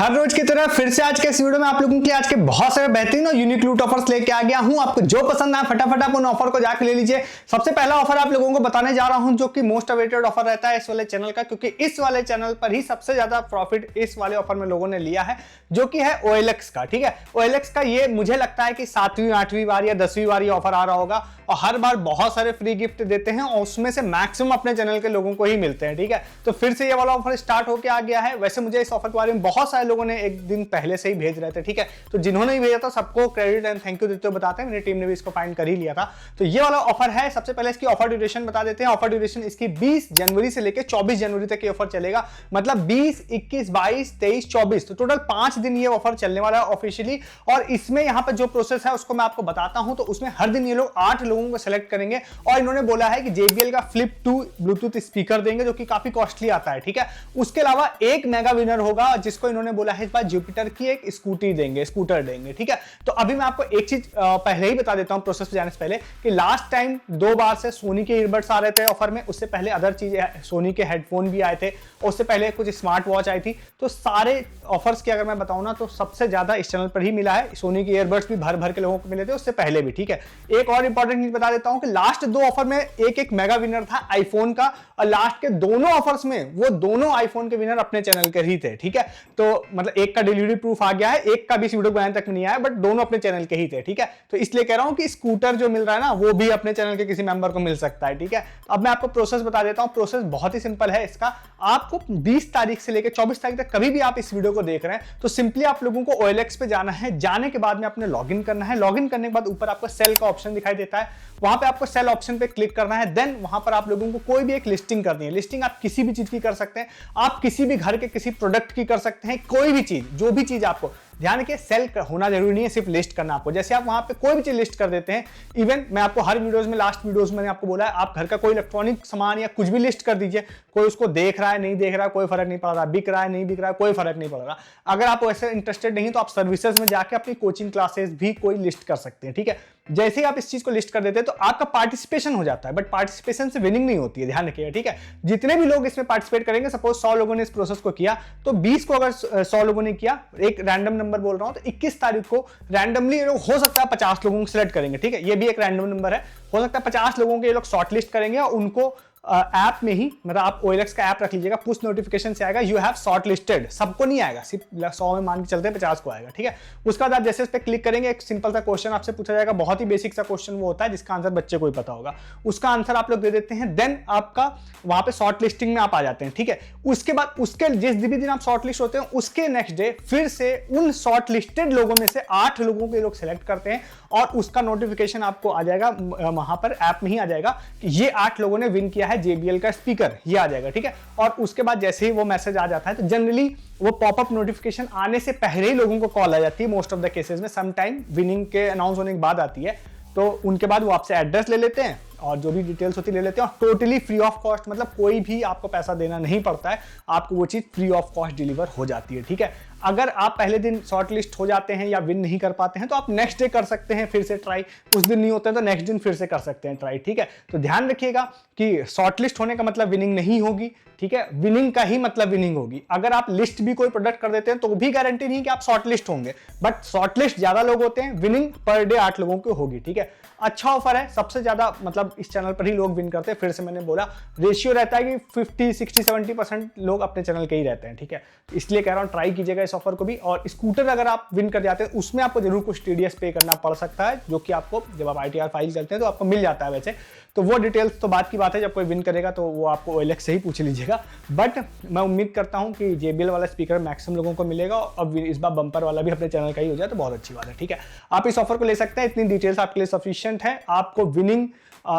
हर रोज की तरह फिर से आज के इस वीडियो में आप लोगों के लिए आज के बहुत सारे बेहतरीन और यूनिक लूट ऑफर्स लेके आ गया हूं। आपको जो पसंद आए फटाफट आप उन ऑफर को जाकर ले लीजिए। सबसे पहला ऑफर आप लोगों को बताने जा रहा हूं जो कि मोस्ट अवेटेड ऑफर रहता है इस वाले चैनल का, क्योंकि इस वाले चैनल पर ही सबसे ज्यादा प्रॉफिट इस वाले ऑफर में लोगों ने लिया है, जो कि है OLX का। ठीक है, OLX का ये मुझे लगता है कि 7वीं 8वीं बार या 10वीं बार ये ऑफर आ रहा होगा और हर बार बहुत सारे फ्री गिफ्ट देते हैं और उसमें से मैक्सिमम अपने चैनल के लोगों को ही मिलते हैं। ठीक है, तो फिर से ये वाला ऑफर स्टार्ट होकर आ गया है। वैसे मुझे इस ऑफर के बारे में बहुत सारे लोगों ने एक दिन पहले से ही भेज रहे थे। ठीक है, तो जिन्होंने भेजा था सबको क्रेडिट एंड थैंक यू देते हुए बताते हैं, मेरी टीम ने भी इसको फाइंड कर ही लिया था। तो ये वाला ऑफर है। सबसे पहले इसकी ऑफर ड्यूरेशन बता देते हैं। ऑफर ड्यूरेशन इसकी 20 जनवरी से लेकर 24 जनवरी तक ये ऑफर चलेगा, मतलब 20, 21, 22, 23, 24, तो टोटल 5 दिन ये ऑफर चलने वाला है ऑफिशियली। और इसमें यहाँ पर जो प्रोसेस है उसको मैं आपको बताता हूं। तो उसमें हर दिन ये लोग 8 लोगों को सेलेक्ट करेंगे और इन्होंने बोला है कि JBL का फ्लिप 2 ब्लूटूथ स्पीकर देंगे, जो कि काफी कॉस्टली आता है। ठीक है, उसके अलावा एक मेगा विनर होगा जिसको इन्होंने बोला है इस बार जुपिटर की एक स्कूटर देंगे। ठीक है, तो अभी मैं आपको एक चीज पहले ही बता देता हूं प्रोसेस पे जाने से पहले कि लास्ट टाइम 2 बार से सोनी के ईयरबड्स आ रहे थे ऑफर में, उससे पहले अदर चीज सोनी के हेडफोन भी आए थे, उससे पहले कुछ स्मार्ट वॉच आई थी। तो सारे ऑफर्स की अगर मैं बताऊं ना तो सबसे ज्यादा इस चैनल पर ही मिला है। सोनी के ईयरबड्स भी भर भर के लोगों को मिले थे उससे पहले भी। ठीक है, एक और इंपॉर्टेंट चीज बता देता हूं कि लास्ट 2 ऑफर में एक मेगा विनर था आईफोन का, और लास्ट के दोनों ऑफर्स में वो दोनों आईफोन के विनर अपने चैनल के ही थे। ठीक है, तो मतलब एक का डिलीवरी प्रूफ आ गया है, एक का भी इस वीडियो बनाने तक नहीं आया, बट दोनों अपने चैनल के ही थे। ठीक है, तो इसलिए कह रहा हूं कि स्कूटर जो मिल रहा है ना वो भी अपने चैनल के किसी मेंबर को मिल सकता है। ठीक है, तो अब मैं आपको प्रोसेस बता देता हूं। प्रोसेस बहुत ही सिंपल है इसका। आपको 20 तारीख से लेकर 24 तारीख तक कभी भी आप इस वीडियो को देख रहे हैं तो सिंपली आप लोगों को OLX पे जाना है। जाने के बाद में आपने लॉगिन करना है। लॉगिन करने के बाद ऊपर आपको सेल का ऑप्शन दिखाई देता है, वहां पे आपको सेल ऑप्शन पे क्लिक करना है। देन वहां पर आप लोगों को कोई भी एक लिस्टिंग करनी है। लिस्टिंग आप किसी भी चीज की कर सकते हैं, आप किसी भी घर के किसी प्रोडक्ट की कर सकते हैं, कोई भी चीज, जो भी चीज आपको ध्यान रखिए सेल होना जरूरी नहीं है, सिर्फ लिस्ट करना आपको। जैसे आप वहां पे कोई भी चीज लिस्ट कर देते हैं, इवन मैं आपको हर वीडियोस में लास्ट वीडियोस में मैंने आपको बोला है आप घर का कोई इलेक्ट्रॉनिक सामान या कुछ भी लिस्ट कर दीजिए, कोई उसको देख रहा है नहीं देख रहा है कोई फर्क नहीं पड़ रहा, बिक रहा है नहीं बिक रहा है कोई फर्क नहीं पड़ रहा। अगर आप वैसे इंटरेस्टेड नहीं तो आप सर्विसेज में जाकर अपनी कोचिंग क्लासेस भी कोई लिस्ट कर सकते हैं। ठीक है, जैसे ही आप इस चीज को लिस्ट कर देते हैं तो आपका पार्टिसिपेशन हो जाता है, बट पार्टिसिपेशन से विनिंग नहीं होती है, ध्यान रखिएगा। ठीक है, जितने भी लोग इसमें पार्टिसिपेट करेंगे, सपोज 100 लोगों ने इस प्रोसेस को किया तो 20 को अगर 100 लोगों ने किया, एक रैंडम नंबर बोल रहा हूं, तो 21 तारीख को रैंडमली हो सकता है 50 लोगों को सिलेक्ट करेंगे। ठीक है, ये भी एक रैंडम नंबर है, हो सकता है 50 लोगों के ये लोग शॉर्ट लिस्ट करेंगे और उनको ऐप में ही, मतलब आप OLX का ऐप रख लीजिएगा, पुश नोटिफिकेशन से आएगा यू हैव शॉर्ट लिस्टेड। सबको नहीं आएगा, सिर्फ 100 में मान के चलते हैं 50 को आएगा। ठीक है, उसके बाद आप जैसे इस पर क्लिक करेंगे एक सिंपल सा क्वेश्चन आपसे पूछा जाएगा, बहुत ही बेसिक सा क्वेश्चन वो होता है जिसका आंसर बच्चे को ही पता होगा, उसका आंसर आप लोग दे देते हैं। देन आपका वहां पे शॉर्ट लिस्टिंग में आप आ जाते हैं। ठीक है, उसके बाद उसके जिस भी दिन आप शॉर्ट लिस्ट होते हैं उसके नेक्स्ट डे फिर से उन शॉर्ट लिस्टेड लोगों में से 8 लोगों को लोग सिलेक्ट करते हैं और उसका नोटिफिकेशन आपको आ जाएगा, वहां पर ऐप में ही आ जाएगा कि ये 8 लोगों ने विन किया है JBL का स्पीकर, ये आ जाएगा। ठीक है, और उसके बाद जैसे ही वो मैसेज आ जाता है तो जनरली वो पॉपअप नोटिफिकेशन आने से पहले ही लोगों को कॉल आ जाती है। मोस्ट ऑफ द केसेस में सम टाइम विनिंग के अनाउंस होने के बाद आती है, तो उनके बाद वो आपसे एड्रेस ले लेते हैं और जो भी डिटेल्स होती ले लेते हैं, और टोटली फ्री ऑफ कॉस्ट, मतलब कोई भी आपको पैसा देना नहीं पड़ता है, आपको वो चीज फ्री ऑफ कॉस्ट डिलीवर हो जाती है। ठीक है, अगर आप पहले दिन शॉर्ट लिस्ट हो जाते हैं या विन नहीं कर पाते हैं तो आप नेक्स्ट डे कर सकते हैं फिर से ट्राई, उस दिन नहीं होता है तो नेक्स्ट दिन फिर से कर सकते हैं ट्राई। ठीक है, तो ध्यान रखिएगा कि शॉर्ट लिस्ट होने का मतलब विनिंग नहीं होगी। ठीक है, विनिंग का ही मतलब विनिंग होगी। अगर आप लिस्ट भी कोई प्रोडक्ट कर देते हैं तो भी गारंटी नहीं कि आप शॉर्ट लिस्ट होंगे, बट शॉर्ट लिस्ट ज्यादा लोग होते हैं, विनिंग पर डे 8 लोगों की होगी। ठीक है, अच्छा ऑफर है, सबसे ज्यादा मतलब इस चैनल पर ही लोग विन करते हैं। फिर से मैंने बोला रेशियो रहता है कि 50, 60, 70% लोग अपने चैनल के ही रहते हैं। ठीक है, इसलिए कह रहा हूं ट्राई कीजिएगा इस ऑफर को भी। और स्कूटर अगर आप विन कर जाते हैं उसमें आपको जरूर कुछ TDS पे करना पड़ सकता है, जो कि आपको जब आप ITR फाइल करते हैं तो आपको मिल जाता है। वैसे तो वो डिटेल्स तो बात की बात है, जब कोई विन करेगा तो वो आपको OLX से ही पूछ लीजिएगा। बट मैं उम्मीद करता हूं कि JBL वाला स्पीकर मैक्सिमम लोगों को मिलेगा और इस बार बम्पर वाला भी अपने चैनल का ही हो जाए तो बहुत अच्छी बात है। ठीक है, आप इस ऑफर को ले सकते हैं, इतनी डिटेल्स आपके लिए सफिशिएंट है। आपको विनिंग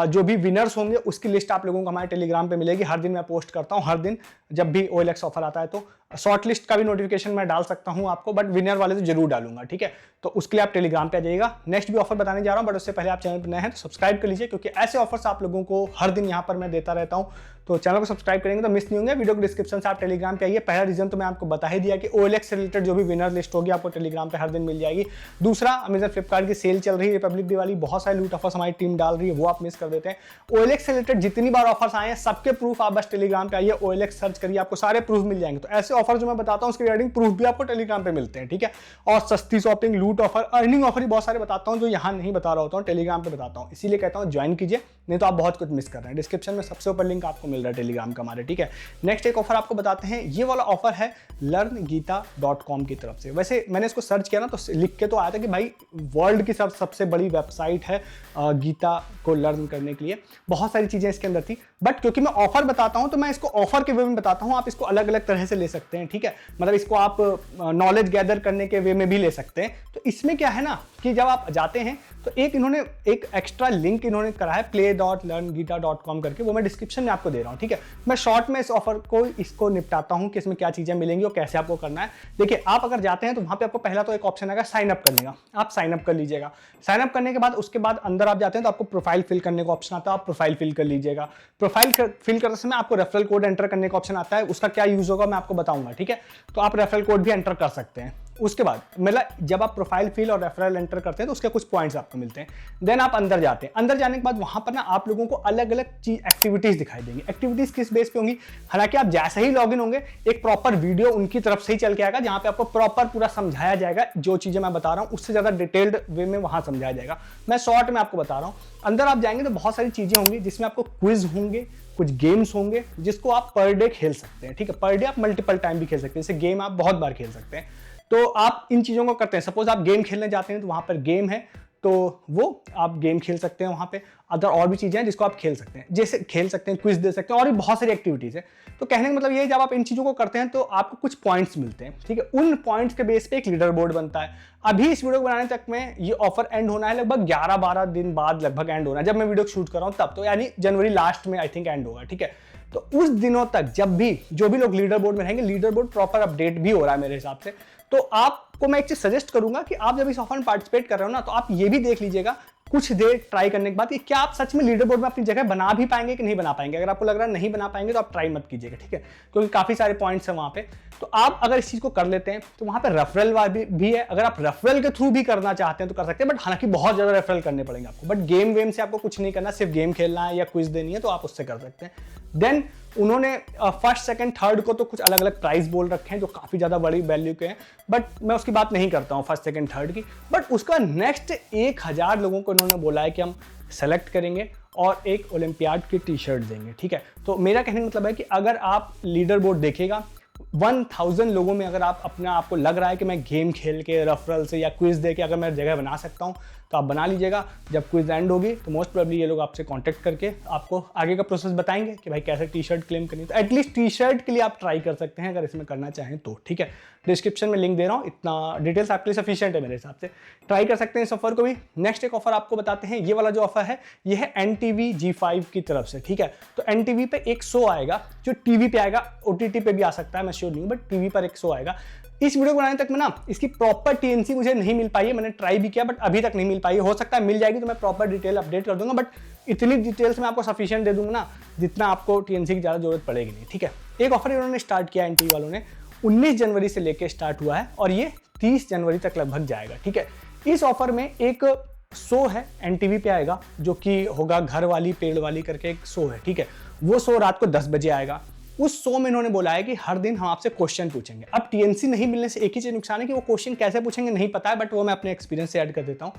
जो भी विनर्स होंगे उसकी लिस्ट आप लोगों को हमारे टेलीग्राम पे मिलेगी। हर दिन मैं पोस्ट करता हूं, हर दिन जब भी OLX ऑफर आता है तो शॉर्ट लिस्ट का भी नोटिफिकेशन मैं डाल सकता हूं आपको, बट विनर वाले तो जरूर डालूंगा। ठीक है, तो उसके लिए आप टेलीग्राम पे आ जाइएगा। नेक्स्ट भी ऑफर बताने जा रहा हूं, बट उससे पहले आप चैनल पर नए हैं तो सब्सक्राइब कर लीजिए, क्योंकि ऐसे ऑफर्स आप लोगों को हर दिन यहां पर मैं देता रहता हूं। तो चैनल को सब्सक्राइब करेंगे तो मिस नहीं होंगे। वीडियो को डिस्क्रिप्शन से आप टेलीग्राम पे आइए। पहला रीजन तो मैं आपको बता ही दिया कि OLX से रिलेटेड जो भी विनर लिस्ट होगी आपको टेलीग्राम पे हर दिन मिल जाएगी। दूसरा, अमेजन फ्लिपकार्ट की सेल चल रही है, रिपब्लिक डे वाली, बहुत सारे लूट ऑफर्स हमारी टीम डाल रही है, वो आप मिस कर देते हैं। OLX से रिलेटेड जितनी बार ऑफर्स आए हैं सबके प्रूफ आप बस टेलीग्राम पे आइए, OLX सर्च करिए, आपको सारे प्रूफ मिल जाएंगे। तो ऐसे ऑफर जो मैं बताता हूँ उसके रिगार्डिंग प्रूफ भी आपको टेलीग्राम पे मिलते हैं, ठीक है। और सस्ती शॉपिंग, लूट ऑफर, अर्निंग ऑफर ही बहुत सारे बताता हूँ जो यहाँ नहीं बता रहा होता हूँ, टेलीग्राम पे बताता हूँ। इसीलिए कहता हूँ ज्वाइन कीजिए, नहीं तो आप बहुत कुछ मिस कर रहे हैं। डिस्क्रिप्शन में सबसे ऊपर लिंक आपको मिल रहा है टेलीग्राम का हमारे, ठीक है। नेक्स्ट एक ऑफर आपको बताते हैं, ये वाला ऑफर है learngita.com की तरफ से। वैसे मैंने इसको सर्च किया ना तो लिख के तो आया था कि भाई वर्ल्ड की सबसे बड़ी वेबसाइट है गीता को लर्न करने के लिए, बहुत सारी चीजें इसके अंदर थी। बट क्योंकि मैं ऑफर बताता हूं तो मैं इसको ऑफर के वे में बताता हूं, आप इसको अलग अलग तरह से ले सकते हैं, ठीक है। मतलब इसको आप नॉलेज गैदर करने के वे में भी ले सकते हैं। तो इसमें क्या है ना कि जब आप जाते हैं तो इन्होंने एक एक्स्ट्रा लिंक इन्होंने करा है play.learngita.com करके, वो मैं डिस्क्रिप्शन में आपको दे रहा हूं, ठीक है। मैं शॉर्ट में इस ऑफर को इसको निपटाता हूं कि इसमें क्या चीजें मिलेंगी और कैसे आपको करना है। देखिए, आप अगर जाते हैं तो वहां पे आपको पहला तो एक ऑप्शन आएगा साइन अप करने का, आप साइन अप कर लीजिएगा। साइन अप करने के बाद उसके बाद अंदर आप जाते हैं तो आपको प्रोफाइल फिल करने का ऑप्शन आता है, आप प्रोफाइल फिल कर लीजिएगा। प्रोफाइल फिल करते समय आपको रेफरल कोड एंटर करने का ऑप्शन आता है, उसका क्या यूज होगा मैं आपको बताऊंगा, ठीक है। तो आप रेफरल कोड भी एंटर कर सकते हैं। उसके बाद मतलब जब आप प्रोफाइल फिल और रेफरल एंटर करते हैं तो उसके कुछ पॉइंट्स आपको मिलते हैं। देन आप अंदर जाते हैं, अंदर जाने के बाद वहां पर ना आप लोगों को अलग अलग चीज एक्टिविटीज दिखाई देंगी। एक्टिविटीज किस बेस पे होंगी, हालांकि आप जैसे ही लॉगिन होंगे एक प्रॉपर वीडियो उनकी तरफ से ही चल के आएगा जहां पे आपको प्रॉपर पूरा समझाया जाएगा, जो चीजें मैं बता रहा हूं उससे ज्यादा डिटेल्ड वे में वहां समझाया जाएगा। मैं शॉर्ट में आपको बता रहा हूं। अंदर आप जाएंगे तो बहुत सारी चीजें होंगी जिसमें आपको क्विज होंगे, कुछ गेम्स होंगे जिसको आप पर डे खेल सकते हैं, ठीक है। पर डे आप मल्टीपल टाइम भी खेल सकते हैं, जैसे गेम आप बहुत बार खेल सकते हैं। तो आप इन चीजों को करते हैं। सपोज आप गेम खेलने जाते हैं तो वहां पर गेम है तो वो आप गेम खेल सकते हैं वहां पे। अदर और भी चीजें हैं जिसको आप खेल सकते हैं, जैसे खेल सकते हैं, क्विज दे सकते हैं, और भी बहुत सारी एक्टिविटीज है। तो कहने का मतलब ये है जब आप इन चीजों को करते हैं तो आपको कुछ पॉइंट्स मिलते हैं, ठीक है। उन पॉइंट्स के बेस पे एक लीडर बोर्ड बनता है। अभी इस वीडियो को बनाने तक में ये ऑफर एंड होना है लगभग 11-12 दिन बाद लगभग एंड होना है, जब मैं वीडियो शूट कर रहा हूं तब, तो यानी जनवरी लास्ट में आई थिंक एंड होगा, ठीक है। तो उस दिनों तक जब भी जो भी लोग लीडर बोर्ड में रहेंगे, लीडर बोर्ड प्रॉपर अपडेट भी हो रहा है मेरे हिसाब से। तो आपको मैं एक चीज सजेस्ट करूंगा कि आप जब इस ऑफर में पार्टिसिपेट कर रहे हो ना तो आप ये भी देख लीजिएगा कुछ देर ट्राई करने के बाद कि क्या आप सच में लीडर बोर्ड में अपनी जगह बना भी पाएंगे कि नहीं बना पाएंगे। अगर आपको लग रहा है नहीं बना पाएंगे तो आप ट्राई मत कीजिएगा, ठीक है, क्योंकि काफी सारे पॉइंट्स हैं वहां पे। तो आप अगर इस चीज को कर लेते हैं तो वहां पे रेफरल भी है। अगर आप रेफरल के थ्रू भी करना चाहते हैं तो कर सकते हैं, बट हालांकि बहुत ज्यादा रेफरल करने पड़ेंगे आपको। बट गेम वेम से आपको कुछ नहीं करना, सिर्फ गेम खेलना है या क्विज देनी है तो आप उससे कर सकते हैं। देन उन्होंने फर्स्ट, सेकंड, थर्ड को तो कुछ अलग अलग प्राइस बोल रखे हैं जो काफी ज्यादा बड़ी वैल्यू के हैं, बट मैं उसकी बात नहीं करता हूं फर्स्ट, सेकंड, थर्ड की। बट उसका नेक्स्ट 1000 लोगों को इन्होंने बोला है कि हम सेलेक्ट करेंगे और एक ओलंपियाड की टी शर्ट देंगे, ठीक है। तो मेरा कहने का मतलब है कि अगर आप लीडर बोर्ड देखेगा 1000 लोगों में अगर आप अपना आपको लग रहा है कि मैं गेम खेल के, रेफरल से या क्विज दे के अगर मैं जगह बना सकता हूं तो आप बना लीजिएगा। जब क्विज एंड होगी तो मोस्ट प्रोबेबली ये लोग आपसे कांटेक्ट करके आपको आगे का प्रोसेस बताएंगे कि भाई कैसे टी शर्ट क्लेम करनी है। तो एटलीस्ट टी शर्ट के लिए आप ट्राई कर सकते हैं अगर इसमें करना चाहें तो, ठीक है। डिस्क्रिप्शन में लिंक दे रहा हूँ, इतना डिटेल्स आपके लिए सफिशिएंट है मेरे हिसाब से। ट्राई कर सकते हैं इस ऑफर को भी। नेक्स्ट एक ऑफर आपको बताते हैं, ये वाला जो ऑफर है ये है NTV G5 की तरफ से, ठीक है। तो NTV पे एक शो आएगा जो टीवी पे आएगा, OTT पे भी आ सकता है, मैं श्योर नहीं हूँ, बट टीवी पर एक शो आएगा। इस वीडियो को बनाने तक में ना इसकी प्रॉपर TNC मुझे नहीं मिल पाई है, मैंने ट्राई भी किया बट अभी तक नहीं मिल पाई है। हो सकता है मिल जाएगी तो मैं प्रॉपर डिटेल अपडेट कर दूंगा, बट इतनी डिटेल्स मैं आपको सफिशिएंट दे दूंगा ना जितना आपको TNC की ज्यादा जरूरत पड़ेगी नहीं, ठीक है। एक ऑफर इन्होंने स्टार्ट किया NTV वालों ने, 19 जनवरी से लेकर स्टार्ट हुआ है और ये 30 जनवरी तक लगभग जाएगा, ठीक है। इस ऑफर में एक शो है NTV पे आएगा जो कि होगा घर वाली पेड़ वाली करके एक शो है, ठीक है। वो शो रात को 10 बजे आएगा। उस शो में इन्होंने बोला है कि हर दिन हम आपसे क्वेश्चन पूछेंगे। अब TNC नहीं मिलने से एक ही चीज नुकसान है कि वो क्वेश्चन कैसे पूछेंगे नहीं पता है, बट वो मैं अपने एक्सपीरियंस से ऐड कर देता हूँ।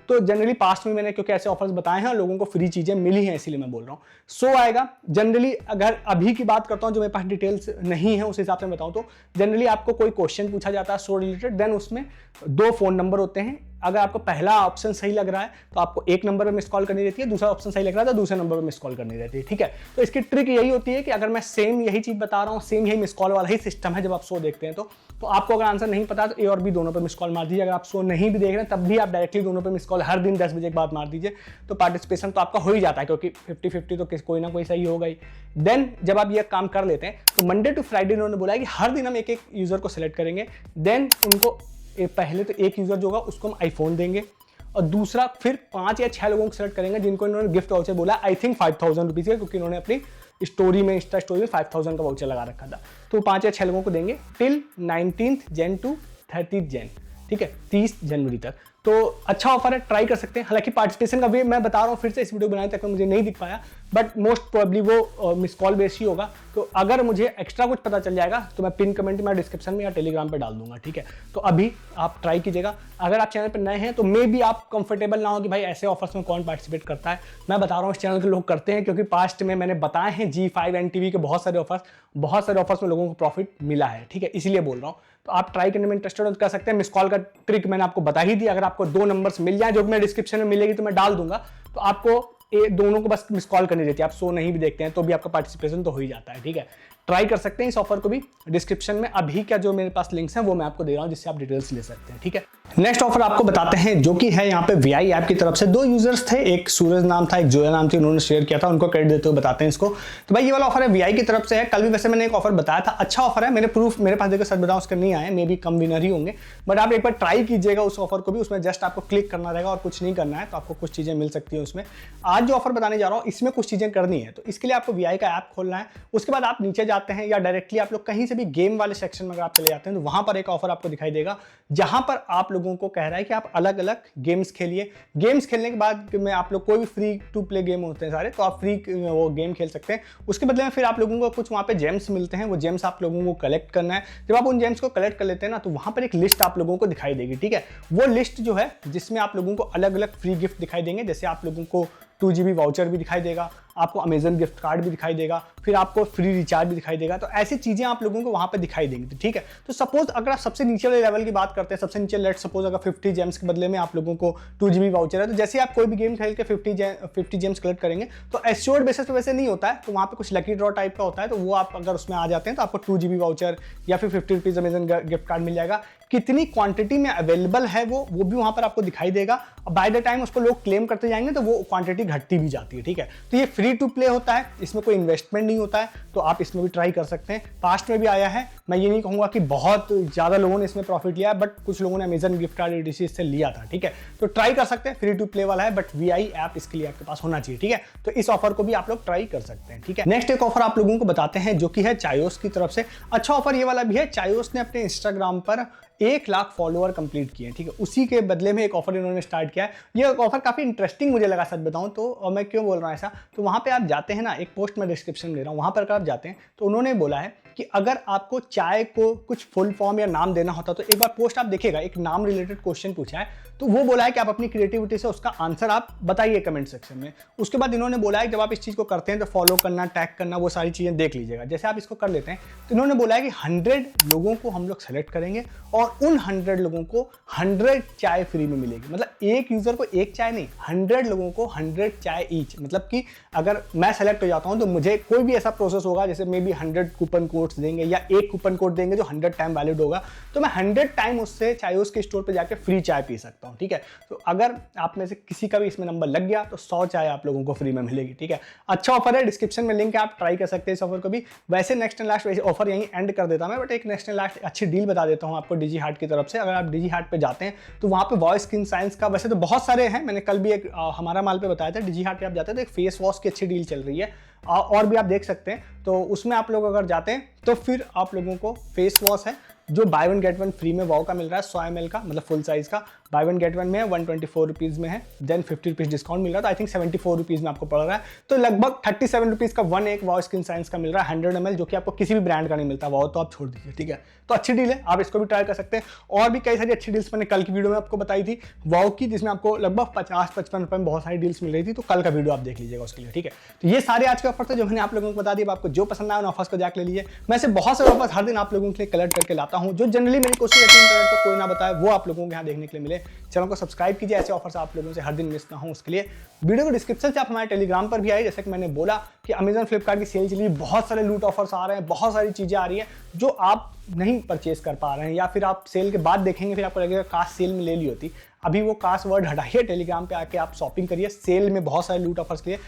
तो जनरली पास्ट में मैंने क्योंकि ऐसे ऑफर्स बताए हैं और लोगों को फ्री चीजें मिली हैं इसीलिए मैं बोल रहा हूँ। शो आएगा जनरली, अगर अभी की बात करता हूँ जो मेरे पास डिटेल्स नहीं है उस हिसाब से बताऊँ तो जनरली आपको कोई क्वेश्चन पूछा जाता है शो रिलेटेड, देन उसमें 2 फोन नंबर होते हैं। अगर आपको पहला ऑप्शन सही लग रहा है तो आपको एक नंबर पर मिस कॉल करनी रहती है, दूसरा ऑप्शन सही लग रहा है तो दूसरे नंबर पर मिस कॉल करनी रहती है, ठीक है। तो इसकी ट्रिक यही होती है कि अगर मैं सेम यही चीज बता रहा हूँ, सेम यही मिस कॉल वाला ही सिस्टम है जब आप शो देखते हैं तो आपको अगर आंसर नहीं पता तो ए और बी दोनों पर मिस कॉल मार दीजिए। अगर आप शो नहीं भी देख रहे हैं तब भी आप डायरेक्टली दोनों पर मिस कॉल हर दिन 10 बजे के बाद मार दीजिए, तो पार्टिसिपेशन तो आपका हो ही जाता है क्योंकि 50-50 तो कोई ना कोई सही होगा ही। देन जब आप ये काम कर लेते हैं तो मंडे टू फ्राइडे उन्होंने बोला है कि हर दिन हम एक यूजर को सिलेक्ट करेंगे। देन उनको पहले तो एक यूजर जो होगा उसको हम आईफोन देंगे और दूसरा फिर 5 या 6 लोगों को सेलेक्ट करेंगे जिनको इन्होंने गिफ्ट वाउचर बोला आई थिंक 5000 रुपीज़ का, क्योंकि इन्होंने अपनी स्टोरी में, इंस्टा स्टोरी में 5000 का वाउचर लगा रखा था। तो 5 या 6 लोगों को देंगे till 19th Jan to 30th Jan, ठीक है, 30 जनवरी तक। तो अच्छा ऑफर है, ट्राई कर सकते हैं। हालांकि पार्टिसिपेशन का वे मैं बता रहा हूँ फिर से इस वीडियो बनाने तक मुझे नहीं दिख पाया, बट मोस्ट प्रोबेबली वो मिस कॉल बेस ही होगा। तो अगर मुझे एक्स्ट्रा कुछ पता चल जाएगा तो मैं पिन कमेंट में, डिस्क्रिप्शन में या टेलीग्राम पे डाल दूंगा, ठीक है। तो अभी आप ट्राई कीजिएगा। अगर आप चैनल पर नए हैं तो मे भी आप कंफर्टेबल ना हो कि भाई ऐसे ऑफर्स में कौन पार्टिसिपेट करता है। मैं बता रहा हूँ इस चैनल के लोग करते हैं, क्योंकि पास्ट में मैंने बताए हैं G5 NTV के बहुत सारे ऑफर्स में लोगों को प्रॉफिट मिला है, ठीक है, इसीलिए बोल रहा हूँ। तो आप ट्राई करने में इंटरेस्टेड हो तो कर सकते हैं। मिस कॉल का ट्रिक मैंने आपको बता ही दी। अगर आपको 2 नंबर्स मिल जाए, जो मैं डिस्क्रिप्शन में मिलेगी तो मैं डाल दूंगा, तो आपको दोनों को बस मिस कॉल करनी रहती है। आप 100 नहीं भी देखते हैं तो भी आपका पार्टिसिपेशन तो हो ही जाता है, ठीक है। ट्राई कर सकते हैं इस ऑफर को भी। डिस्क्रिप्शन में अभी क्या जो मेरे पास लिंक्स हैं वो मैं आपको दे रहा हूं, जिससे आप डिटेल्स ले सकते हैं, ठीक है। नेक्स्ट ऑफर आपको बताते हैं, जो कि है यहाँ पे VI ऐप की तरफ से। 2 यूजर्स थे, एक सूरज नाम था, एक जोया नाम थी, उन्होंने शेयर किया था, उनको क्रेडिट देते हुए बताते हैं इसको। तो भाई ये वाला ऑफर है VI की तरफ से है। कल भी वैसे मैंने एक ऑफर बताया था, अच्छा ऑफर है। मेरे प्रूफ मेरे पास देखो, सच बताऊं उसके नहीं आए, मे बी कम विनर ही होंगे, बट आप एक बार ट्राई कीजिएगा उस ऑफर को भी। उसमें जस्ट आपको क्लिक करना रहेगा और कुछ नहीं करना है, तो आपको कुछ चीजें मिल सकती है उसमें। आज जो ऑफर बताने जा रहा हूँ इसमें कुछ चीजें करनी है, तो इसके लिए आपको VI का ऐप खोलना है। उसके बाद आप नीचे जाते हैं या डायरेक्टली आप लोग कहीं से भी गेम वाले सेक्शन में अगर आप चले जाते हैं तो वहां पर एक ऑफर आपको दिखाई देगा, जहां पर आप लोगों को कह रहा है कि आप अलग अलग गेम्स खेलिए। गेम्स खेलने के बाद में आप लोग कोई भी फ्री टू प्ले गेम होते हैं सारे, तो आप फ्री वो गेम खेल सकते हैं। उसके बदले में फिर आप लोगों को कुछ वहां पे जेम्स मिलते हैं, वो जेम्स आप लोगों को कलेक्ट करना है। जब आप उन जेम्स को कलेक्ट कर लेते हैं ना, तो वहां पर एक लिस्ट आप लोगों को दिखाई देगी, ठीक है। वो लिस्ट जो है जिसमें आप लोगों को अलग अलग फ्री गिफ्ट दिखाई देंगे, जैसे आप लोगों को 2 GB वाउचर भी दिखाई देगा, आपको अमेजन गिफ्ट कार्ड भी दिखाई देगा, फिर आपको फ्री रिचार्ज भी दिखाई देगा। तो ऐसी चीजें आप लोगों को वहां पे दिखाई देंगी, ठीक है। तो सपोज अगर आप सबसे नीचे वाले लेवल की बात करते हैं, सबसे नीचे लेट सपोज अगर 50 जेम्स के बदले में आप लोगों को 2 GB वाउचर है, तो जैसे आप कोई भी गेम खेल के 50 जेम्स कलेक्ट करेंगे, तो एश्योर्ड बेसिस पे वैसे नहीं होता है, तो वहां पे कुछ लकी ड्रॉ टाइप का होता है। तो वो आप अगर उसमें आ जाते हैं तो आपको 2 GB वाउचर या फिर 50 रुपीज अमेजन गिफ्ट कार्ड मिल जाएगा। कितनी क्वांटिटी में अवेलेबल है वो भी वहां पर आपको दिखाई देगा। बाय द टाइम उसको लोग क्लेम करते जाएंगे तो वो क्वांटिटी घटती भी जाती है, ठीक है। तो ये फ्री टू प्ले होता है, इसमें कोई इन्वेस्टमेंट नहीं होता है, तो आप इसमें भी ट्राई कर सकते हैं। पास्ट में भी आया है, मैं ये नहीं कहूंगा कि बहुत ज्यादा लोगों ने इसमें प्रॉफिट लिया है, बट कुछ लोगों ने अमेजन गिफ्ट कार्ड ETC इससे लिया था, ठीक है। तो ट्राई कर सकते हैं, फ्री टू प्ले वाला है, बट VI ऐप इसके लिए आपके पास होना चाहिए, ठीक है। तो इस ऑफर को भी आप लोग ट्राई कर सकते हैं, ठीक है। नेक्स्ट एक ऑफर आप लोगों को बताते हैं, जो कि है चायोस की तरफ से। अच्छा ऑफर ये वाला भी है। चायोस ने अपने इंस्टाग्राम पर 1 लाख फॉलोअर कंप्लीट किए, ठीक है। उसी के बदले में एक ऑफर इन्होंने स्टार्ट किया है। ये ऑफर काफी इंटरेस्टिंग मुझे लगा, सच बताऊं तो। और मैं क्यों बोल रहा हूं ऐसा, तो वहां पे आप जाते हैं ना, एक पोस्ट में डिस्क्रिप्शन में दे रहा हूं, वहां पर अगर आप जाते हैं तो उन्होंने बोला है कि अगर आपको चाय को कुछ फुल फॉर्म या नाम देना होता तो एक बार पोस्ट आप देखिएगा, एक नाम रिलेटेड क्वेश्चन पूछा है, तो वो बोला है कि आप अपनी क्रिएटिविटी से उसका आंसर आप बताइए कमेंट सेक्शन में। उसके बाद इन्होंने बोला है कि जब आप इस चीज को करते हैं तो फॉलो करना, टैग करना, वो सारी चीजें देख लीजिएगा। जैसे आप इसको कर लेते हैं तो इन्होंने बोला है कि 100 लोगों को हम लोग सेलेक्ट करेंगे और उन 100 लोगों को 100 चाय फ्री में मिलेगी। मतलब एक यूजर को एक चाय नहीं, 100 लोगों को 100 चाय ईच। मतलब कि अगर मैं सेलेक्ट हो जाता हूं तो मुझे कोई भी ऐसा प्रोसेस होगा, जैसे मे बी 100 कूपन कोड्स देंगे या एक कूपन कोड देंगे जो 100 टाइम वैलिड होगा, तो मैं 100 टाइम उससे चायोस के स्टोर पे जाके फ्री चाय पी सकता हूं, ठीक है। तो अगर आप में से किसी का भी इसमें नंबर लग गया तो 100 चाय आप लोगों को फ्री में मिलेगी, ठीक है। अच्छा ऑफर है, डिस्क्रिप्शन में लिंक है, आप ट्राई कर सकते हैं इस ऑफर को भी। वैसे नेक्स्ट एंड लास्ट ऑफर यहीं एंड कर देता मैं, बट एक नेक्स्ट एंड लास्ट अच्छी डील बता देता हूं आपको डिजी हार्ट की तरफ से। अगर आप डिजी हार्ट पे जाते हैं तो वहां पे वॉइस स्किन साइंस का वैसे तो बहुत सारे हैं, मैंने कल भी एक हमारा माल पे बताया था। डिजी हार्ट पे आप जाते हैं तो एक फेस वॉश की अच्छी डील चल रही है, और भी आप देख सकते हैं। तो उसमें आप लोग अगर जाते हैं तो फिर आप लोगों को फेस वॉश है जो बाय 1 गेट 1 फ्री में वाव का मिल रहा है, 100 ml का, मतलब फुल साइज का। बाय 1 गेट 1 में है, 124 रुपीज में है, देन 50 रुपीज डिस्काउंट मिल रहा है, तो आई थिंक 74 रुपीज में आपको पड़ रहा है। तो लगभग 37 रुपीज का वन एक वाव स्किन साइंस का मिल रहा है 100 ml, जो कि आपको किसी भी ब्रांड का नहीं मिलता। वाव तो आप छोड़ दीजिए, ठीक है। तो अच्छी डील है, आप इसको भी ट्राई कर सकते हैं। और भी कई सारी अच्छी डील्स मैंने कल की वीडियो में आपको बताई थी वाव की, जिसमें आपको लगभग 50-55 रुपए में बहुत सारी डील्स मिल रही थी। तो कल का वीडियो आप देख लीजिएगा उसके लिए, ठीक है। तो ये सारे आज के ऑफर थे जो मैंने आप लोगों को बता दिया। आपको जो पसंद आया उन ऑफर्स को जाके ले लीजिए। मैं ऐसे बहुत सारे ऑफर्स हर दिन आप लोगों के लिए कलेक्ट करके लाता हूं, जो जनरली मेरी कोशिश रहती है इंटरनेट पर कोई ना बताए, वो आप लोगों को यहाँ देखने के लिए मिले। चैनल को सब्सक्राइब कीजिए, ऐसे ऑफर्स आप लोगों से हर दिन मिस ना हो उसके लिए। वीडियो को डिस्क्रिप्शन से आप हमारे टेलीग्राम पर भी आए, जैसे कि मैंने बोला कि अमेजन फ्लिपकार्ट की सेल चली, बहुत सारे लूट ऑफर्स आ रहे हैं, बहुत सारी चीजें आ रही हैं जो आप नहीं परचेज कर पा रहे हैं, या फिर आप सेल के बाद देखेंगे फिर आपको लगेगा काश सेल में ले ली होती। अभी वो काश वर्ड हटाइए, टेलीग्राम पे आके आप शॉपिंग करिए, सेल में बहुत सारे लूट ऑफर्स लिए।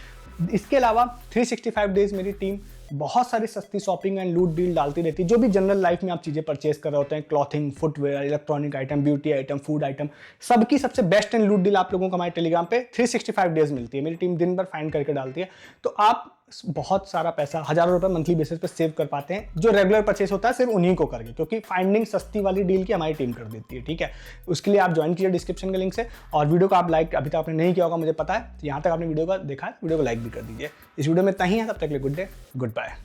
इसके अलावा 365 डेज मेरी टीम बहुत सारी सस्ती शॉपिंग एंड लूट डील डालती रहती है। जो भी जनरल लाइफ में आप चीज़ें परचेस कर रहे होते हैं, clothing, footwear, electronic item, beauty item, food item, सबकी सबसे बेस्ट एंड लूट डील आप लोगों को हमारे टेलीग्राम पे 365 डेज मिलती है। मेरी टीम दिन भर फाइंड करके डालती है, तो आप बहुत सारा पैसा, हजारों रुपए मंथली बेसिस पे सेव कर पाते हैं, जो रेगुलर परचेस होता है सिर्फ उन्हीं को करके, क्योंकि फाइंडिंग सस्ती वाली डील की हमारी टीम कर देती है। ठीक है, उसके लिए आप ज्वाइन कीजिए डिस्क्रिप्शन के लिंक से, और वीडियो को आप लाइक अभी तक आपने नहीं किया होगा मुझे पता है, तो यहाँ तक आपने वीडियो को देखा है, वीडियो को लाइक भी कर दीजिए। इस वीडियो में इतना ही है, तब तक के लिए गुड डे, गुड बाय।